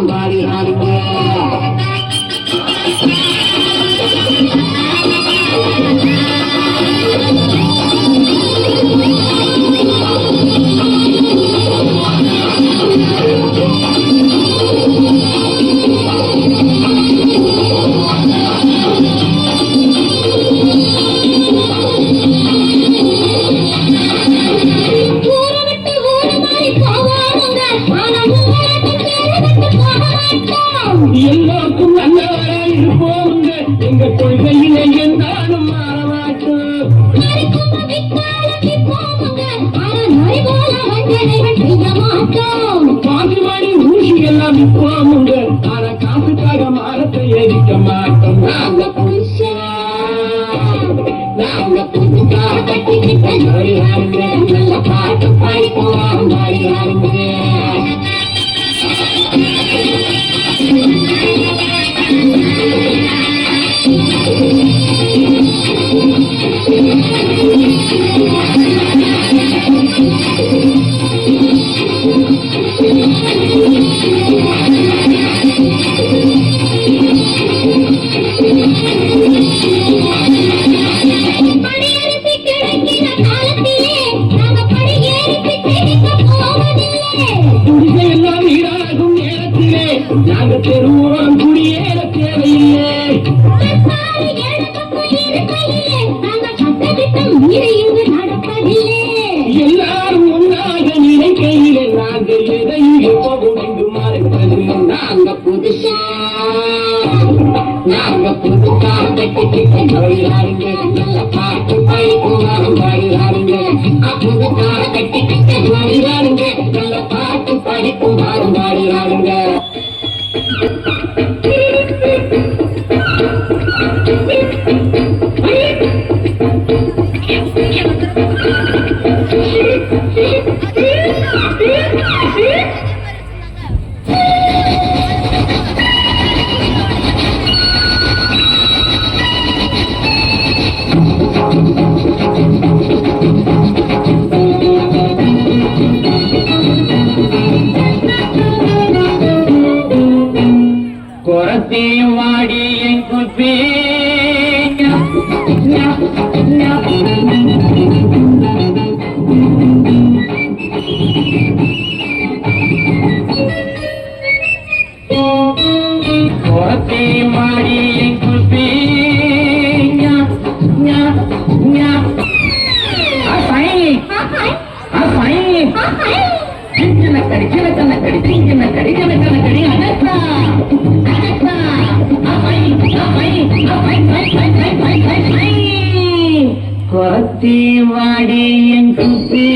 பாடி ஆடுங்க. எல்லாருக்கும் நல்லவராக இருப்போம், எங்க கொள்கையிலே எந்தாலும் மாறமாட்டோம். பாகுபாடி ஊசி எல்லாம் விற்போமுங்க, ஆனா காசுக்காக மாறத்தை எரிக்க மாட்டோம். நாங்க புதுசா நாங்க புதுசா கட்டிக்கிட்ட நோயாருங்க, நல்ல பாட்டு படிப்போம் நோயாருங்க. குடிசையெல்லாம் ஈடாகும் நேரத்திலே நாங்க பெருவோம் குடியேற தேவையில்லை. எல்லாரும் ஒன்றாக நினைக்கையிலே நாங்கள் எதையும் எப்போதும் இங்கு மறைப்பதில்லை. நாங்க புதுசா கட்டிக்கிட்ட நோயாருங்க, நல்ல பாட்டு படிப்பும் பாடுறாருங்க. புதுசா கட்டிக்கிட்ட நோயாருங்க, நல்ல பாட்டு படிப்பும் பாடுறாருங்க. குரத்தையும் வாடி என் குப்பி குரத்தையும் வாடி என் குப்பி சின்னக்கடி சின்னக்கடி சின்னக்கடி சின்னக்கடி அனசா குரத்தி வாடி என் குப்பி